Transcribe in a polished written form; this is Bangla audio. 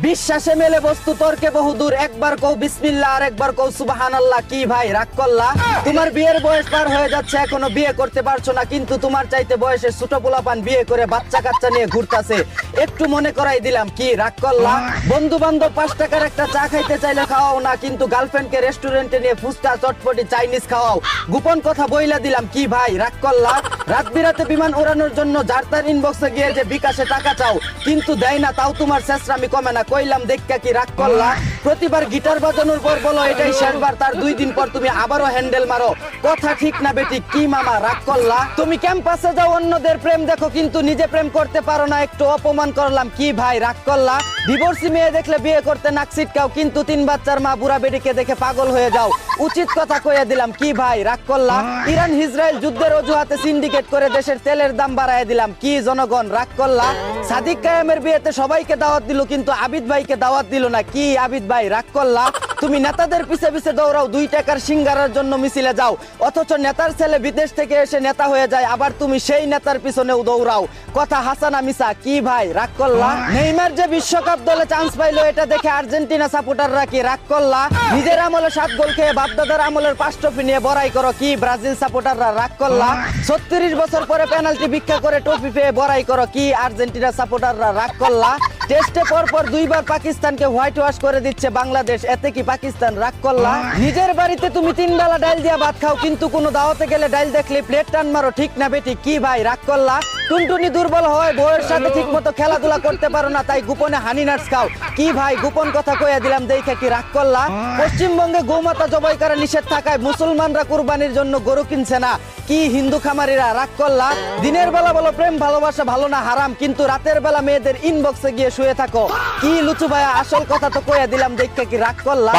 বিশ্বাসে মেলে বস্তু তর্কে বহুদূর, একবার কও বিসমিল্লাহ আর একবার কও সুবহানাল্লাহ। কি ভাই রাগ করলা? তোমার বিয়ের বয়স পার হয়ে যাচ্ছে, এখনো বিয়ে করতে পারছো না, কিন্তু তোমার চাইতে বয়সে ছোট পোলাপান বিয়ে করে বাচ্চা কাচ্চা নিয়ে ঘুরতাছে। একটু মনে করাই দিলাম, কি রাগ করলা? বন্ধু বান্ধব 5 টাকার একটা চা খাইতে চাইলে খাওয়াও না, কিন্তু গার্লফ্রেন্ডকে রেস্টুরেন্টে নিয়ে ফুচকা চটপটি চাইনিজ খাওয়াও। গোপন কথা বইলা দিলাম, কি ভাই রাগ করলা? রাত বিরাতে বিমান ওড়ানোর জন্য যার তার ইনবক্সে গিয়ে যে বিকাশে টাকা চাও, কিন্তু দেয় না, তাও তোমার শেষরামি কমে না। কইলাম দেখা কি রাগ করলা? প্রতিবার গিটার বাজানোর পর বলো এটাই শেষবার, তার 2 দিন পর তুমি আবারও হ্যান্ডেল মারো। কথা ঠিক না বেটি? কি মামা রাগ করলা? তুমি ক্যাম্পাসে যাও অন্যদের প্রেম দেখো, কিন্তু নিজে প্রেম করতে পারো না, একটু অপমান করলাম। কি ভাই রাগ করলা? ডিভোর্সি মেয়ে দেখলে বিয়ে করতে নাক ছিটকাও, কিন্তু 3 বাচ্চার মা বুড়া বেটিকে দেখে পাগল হয়ে যাও। উচিত কথা কইয়া দিলাম, কি ভাই রাগ করলা? ইরান ইসরায়েল যুদ্ধের অজুহাতে সিন্ডিকেট করে দেশের তেলের দাম বাড়ায় দিলাম। কি জনগণ রাগ করলা? সাদিক কায়েমের বিয়েতে সবাইকে দাওয়াত দিল, কিন্তু আবিদ ভাইকে দাওয়াত দিল না। কি আবিদ ভাই রাগ করলা? তুমি নেতাদের পিছে পিছে দৌড়াও, 2 টাকার সিঙ্গারার জন্য মিছিলে যাও, অথচ নেতার ছেলে বিদেশ থেকে এসে নেতা হয়ে যায়, আবার তুমি সেই নেতার পিছনেও দৌড়াও। কথা হাসানা মিসা? কি ভাই রাগ করলা? নেইমার যে বিশ্বকাপ দলে চান্স পাইলো, এটা দেখে আর্জেন্টিনা সাপোর্টাররা কি রাগ করলা? নিজের আমলে 7 গোল খেয়ে বাপদাদার আমলের 5 ট্রফি নিয়ে বড়াই করো, কি ব্রাজিল সাপোর্টাররা রাগ করলা? 36 বছর পরে পেনাল্টি ভিক্ষা করে ট্রফি পেয়ে বড়াই করো, কি আর্জেন্টিনা সাপোর্টাররা রাগ করলা? টেস্টে পরপর 2 বার পাকিস্তানকে হোয়াইট ওয়াশ করে দিচ্ছে বাংলাদেশ, এতে কি পাকিস্তান রাগ করলা? নিজের বাড়িতে তুমি 3 বেলা ডাল দিয়া ভাত খাও, কিন্তু কোনো দাওয়াতে গেলে ডাল দেখলে প্লেট টান মারো, ঠিক না বেটি? কি ভাই রাগ করলা? টুনটুনি দুর্বল হয়, বউয়ের সাথে ঠিক মতো খেলাধুলা করতে পারো না, তাই গোপনে হানি নাটস খাও। কি ভাই গোপন কথা কইয়া দিলাম, দেখে কি রাগ করলা? পশ্চিমবঙ্গে গোমাতা জবাই করা নিষেধ থাকায় মুসলমানরা কুরবানির জন্য গরু কিনছে না, কি হিন্দু খামারিরা রাগ করলা? দিনের বেলা বলো প্রেম ভালোবাসা ভালো না হারাম, কিন্তু রাতের বেলা মেয়েদের ইনবক্সে গিয়ে শুয়ে থাকো। কি লুচু ভাইয়া, আসল কথা তো কইয়া দিলাম, দেখে কি রাগ করলা?